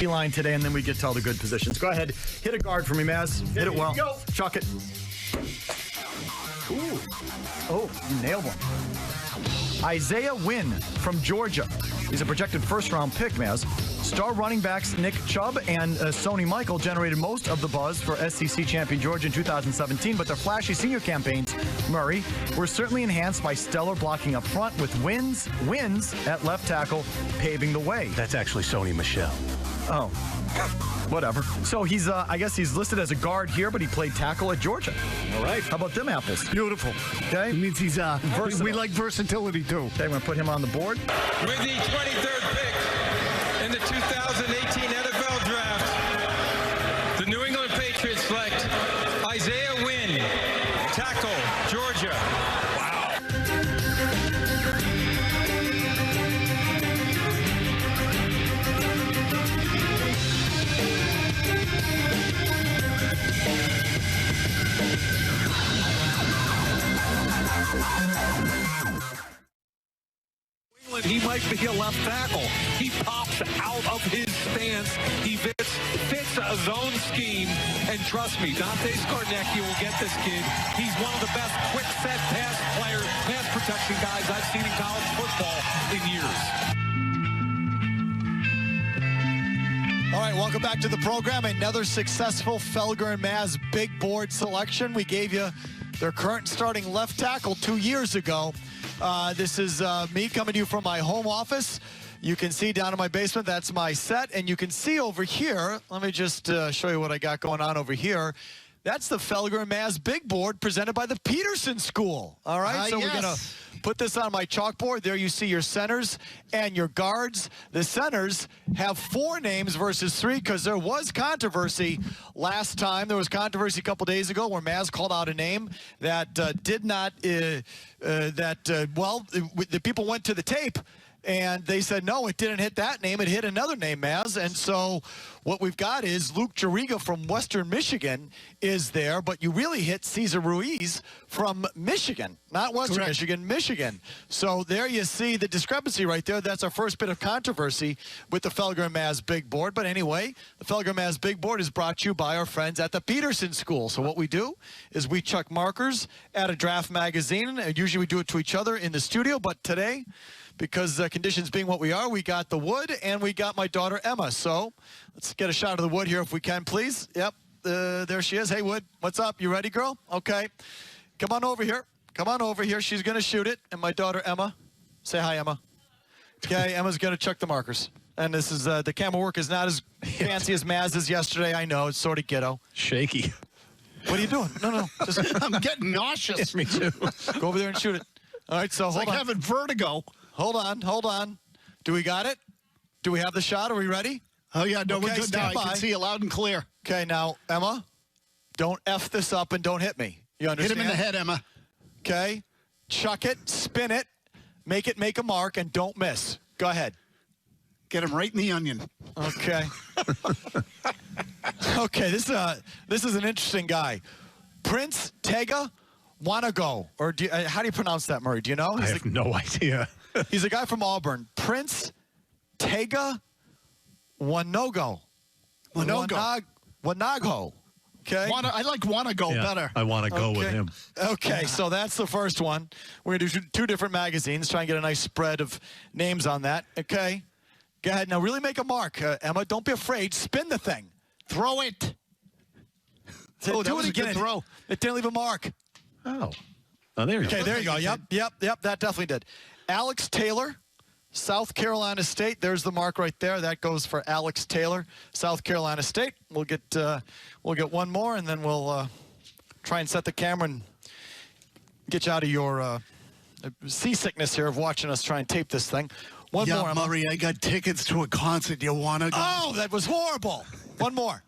line today, and then we get to all the good positions. Go ahead. Hit a guard for me, Mazz. Hit it well. Go. Chuck it. Ooh. Oh, you nailed one. Isaiah Wynn from Georgia. He's a projected first-round pick, Mazz. Star running backs Nick Chubb and Sony Michael generated most of the buzz for SEC champion Georgia in 2017, but their flashy senior campaigns, Murray, were certainly enhanced by stellar blocking up front with wins at left tackle paving the way. That's actually Sony Michel. Oh, whatever. So he's, I guess he's listed as a guard here, but he played tackle at Georgia. All right. How about them apples? Beautiful. Okay. It means he's versatile. We like versatility too. Okay, I'm going to put him on the board. With the 23rd pick in the 2018 NFL Draft, the New England Patriots select Isaiah Wynn, tackle, Georgia. He might be a left tackle. He pops out of his stance. He fits a zone scheme. And trust me, Dante Scarnecchia will get this kid. He's one of the best quick set pass protection guys I've seen in college football in years. All right, welcome back to the program. Another successful Felger and Mazz big board selection. We gave you their current starting left tackle 2 years ago. This is me coming to you from my home office. You can see down in my basement, that's my set. And you can see over here, let me just show you what I got going on over here. That's the Felger and Mazz big board presented by the Peterson School. All right, so yes. we're going to put this on my chalkboard. There you see your centers and your guards. The centers have 4 names versus 3 because there was controversy last time. There was controversy a couple days ago where Mazz called out a name that did not, the people went to the tape and they said, no, it didn't hit that name. It hit another name, Mazz. And so what we've got is Luke Jariga from Western Michigan is there, but you really hit Cesar Ruiz from Michigan, not Western Correct. Michigan, Michigan. So there you see the discrepancy right there. That's our first bit of controversy with the Felger and Mazz big board. But anyway, the Felger and Mazz big board is brought to you by our friends at the Peterson School. So what we do is we chuck markers at a draft magazine, and usually we do it to each other in the studio, but today, because conditions being what we are, we got the wood and we got my daughter Emma. So let's get a shot of the wood here if we can, please. Yep, there she is. Hey, Wood, what's up? You ready, girl? Okay. Come on over here. Come on over here. She's going to shoot it. And my daughter Emma. Say hi, Emma. Okay, Emma's going to chuck the markers. And this is, the camera work is not as fancy as Mazz's yesterday. I know, it's sort of ghetto. Shaky. What are you doing? No. Just I'm getting nauseous. Me too. go over there and shoot it. All right, so It's hold like on. having vertigo. Hold on. Do we got it? Do we have the shot? Are we ready? Oh, yeah, no, we're Okay, good now. stand I can by. see you loud and clear. Okay, now, Emma, don't F this up and don't hit me. You Hit understand? him in the head, Emma. Okay, chuck it, spin it, make a mark, and don't miss. Go ahead. Get him right in the onion. Okay. Okay, this is an interesting guy. Prince Tega Wanago, or how do you pronounce that, Murray? Do you know? I have no idea. He's a guy from Auburn. Prince Tega Wanago. Wanago. Okay. I like wanna go Yeah, better. I want to go with him. Okay, so that's the first one. We're going to do 2 different magazines, try and get a nice spread of names on that. Okay. Go ahead. Now really make a mark, Emma. Don't be afraid. Spin the thing. Throw it. Oh, that do was it a good again. throw. It didn't leave a mark. Oh, there you go. Okay, there you go. Yep. That definitely did. Alex Taylor, South Carolina State. There's the mark right there. That goes for Alex Taylor, South Carolina State. We'll get one more, and then we'll try and set the camera and get you out of your seasickness here of watching us try and tape this thing. One more, Emma. Murray, I got tickets to a concert. You want to go? Oh, that was horrible. One more.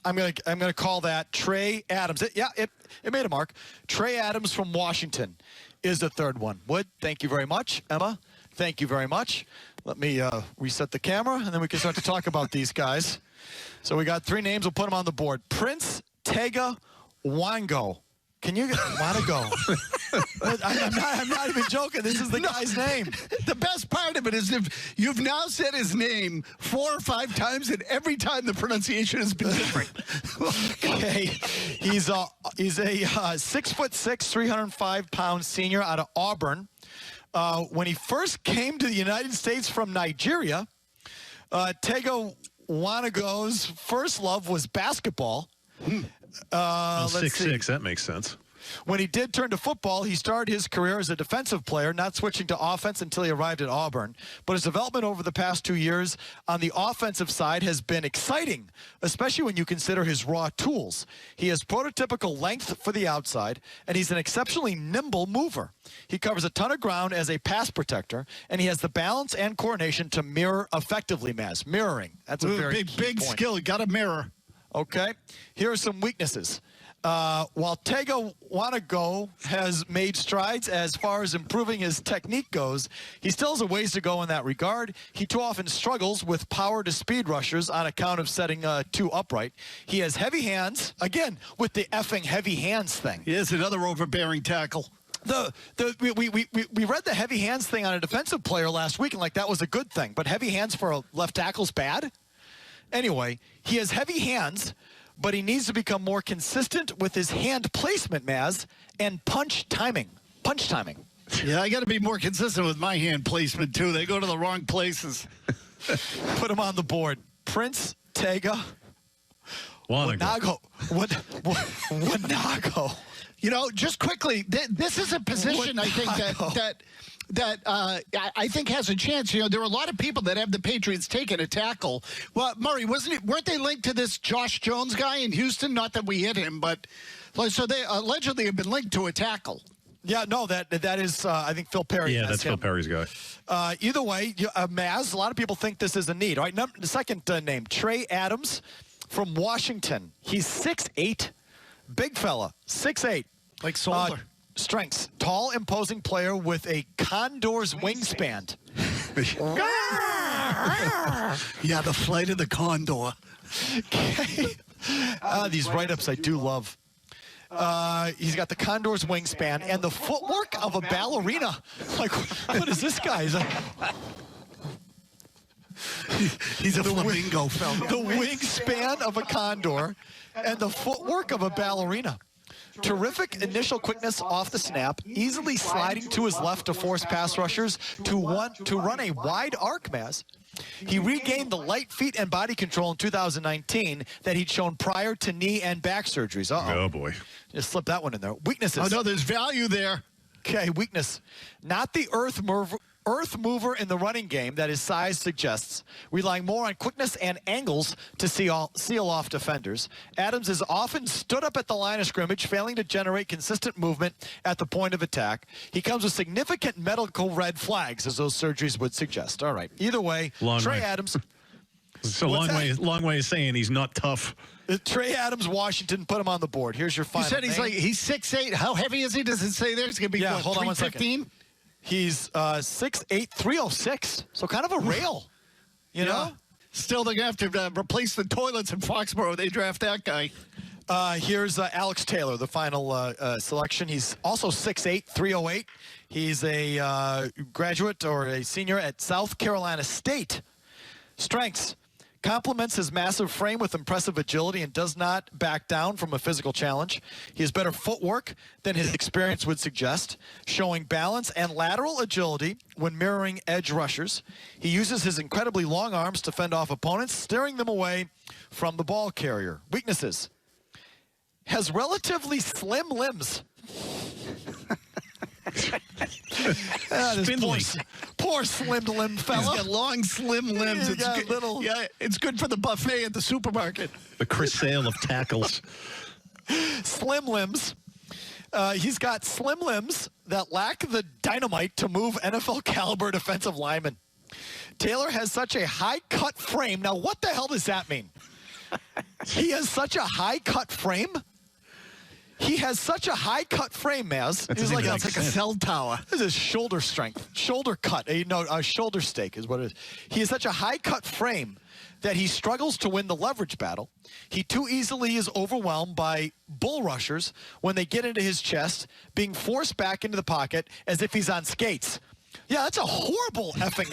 I'm gonna call that Trey Adams. It made a mark. Trey Adams from Washington is the third one. Wood, thank you very much. Emma, thank you very much. Let me reset the camera, and then we can start to talk about these guys. So we got 3 names. We'll put them on the board. Prince Tega Wango. Can you Wanago? I'm not even joking. This is the guy's name. The best part of it is if you've now said his name 4 or 5 times, and every time the pronunciation has been different. Okay, he's a 6'6", 305-pound senior out of Auburn. When he first came to the United States from Nigeria, Tego Wanago's first love was basketball. Well, Let's 6'6", that makes sense. When he did turn to football, he started his career as a defensive player, not switching to offense until he arrived at Auburn. But his development over the past 2 years on the offensive side has been exciting, especially when you consider his raw tools. He has prototypical length for the outside, and he's an exceptionally nimble mover. He covers a ton of ground as a pass protector, and he has the balance and coordination to mirror effectively, Mazz. Mirroring. That's a very big point. skill. Got a mirror. Okay, here are some weaknesses. While Tego Wanago has made strides as far as improving his technique goes, he still has a ways to go in that regard. He too often struggles with power to speed rushers on account of setting too upright. He has heavy hands, again, with the effing heavy hands thing. He is another overbearing tackle. We read the heavy hands thing on a defensive player last week, and like that was a good thing, but heavy hands for a left tackle's bad? Anyway, he has heavy hands, but he needs to become more consistent with his hand placement, Mazz, and punch timing. Punch timing. Yeah, I got to be more consistent with my hand placement, too. They go to the wrong places. Put him on the board. Prince Tega Wanago. Wanago. You know, just quickly, this is a position I think that I think has a chance. You know, there are a lot of people that have the Patriots taking a tackle. Well, Murray, weren't they linked to this Josh Jones guy in Houston? Not that we hit him, but so they allegedly have been linked to a tackle. Yeah, no, that is, I think, Phil Perry. Yeah, that's Phil Perry's guy. Either way, Mazz, a lot of people think this is a need. All right, the second name, Trey Adams from Washington. He's 6'8", big fella, 6'8". Like Solder. Strengths, tall, imposing player with a condor's wingspan. Yeah, the flight of the condor. Okay. These write-ups I do love. He's got the condor's wingspan and the footwork of a ballerina. Like, what is this guy? He's a flamingo fella. The wingspan of a condor and the footwork of a ballerina. Terrific initial quickness off the snap, easily sliding to his left to force pass rushers to run a wide arc, Mazz. He regained the light feet and body control in 2019 that he'd shown prior to knee and back surgeries. Oh, boy. Just slip that one in there. Weaknesses. Oh, no, there's value there. Okay, weakness. Not the earth mover in the running game that his size suggests, relying more on quickness and angles to seal off defenders. Adams is often stood up at the line of scrimmage, failing to generate consistent movement at the point of attack. He comes with significant medical red flags, as those surgeries would suggest. All right. Either way, Trey Adams. It's a long way of saying he's not tough. Trey Adams, Washington, put him on the board. Here's your final You said he's 6'8". How heavy is he? Does it say there? It's going to be, yeah, what, hold on 1 315? second. He's 6'8", 306. So kind of a rail, you know? Still, they're going to have to replace the toilets in Foxborough. They draft that guy. Here's Alex Taylor, the final selection. He's also 6'8", 308. He's a graduate or a senior at South Carolina State. Strengths. Complements his massive frame with impressive agility and does not back down from a physical challenge. He has better footwork than his experience would suggest, showing balance and lateral agility when mirroring edge rushers. He uses his incredibly long arms to fend off opponents, steering them away from the ball carrier. Weaknesses. Has relatively slim limbs. Spindly. Poor slim fella. He's got long, slim limbs. It's good. Little... Yeah, it's good for the buffet at the supermarket. The Chris Sale of tackles. Slim limbs. He's got slim limbs that lack the dynamite to move NFL caliber defensive linemen. Taylor has such a high cut frame. Now, what the hell does that mean? He has such a high cut frame. He has such a high cut frame, Mazz. That He's doesn't like, even It's make like a sense. cell tower. this is shoulder strength, shoulder cut. A shoulder steak is what it is. He has such a high cut frame that he struggles to win the leverage battle. He too easily is overwhelmed by bull rushers when they get into his chest, being forced back into the pocket as if he's on skates. Yeah, that's a horrible effing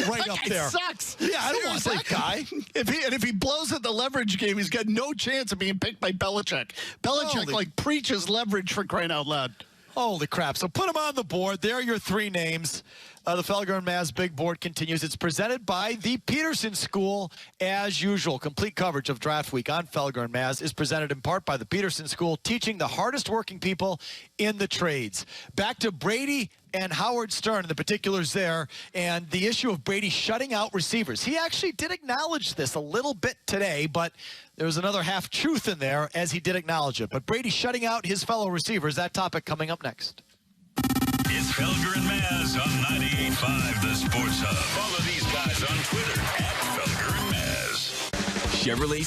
right up That guy there. sucks. Yeah, I don't want that guy. If he blows at the leverage game, he's got no chance of being picked by Belichick. Belichick Holy- preaches leverage for crying out loud. Holy crap. So put them on the board. There are your three names. The Felger and Mazz Big Board continues. It's presented by the Peterson School as usual. Complete coverage of Draft Week on Felger and Mazz is presented in part by the Peterson School, teaching the hardest working people in the trades. Back to Brady and Howard Stern, the particulars there, and the issue of Brady shutting out receivers. He actually did acknowledge this a little bit today, but there was another half-truth in there as he did acknowledge it. But Brady shutting out his fellow receivers, that topic coming up next. It's Felger and Mazz on 98.5 The Sports Hub. Follow these guys on Twitter @Felger and Mazz. Chevrolet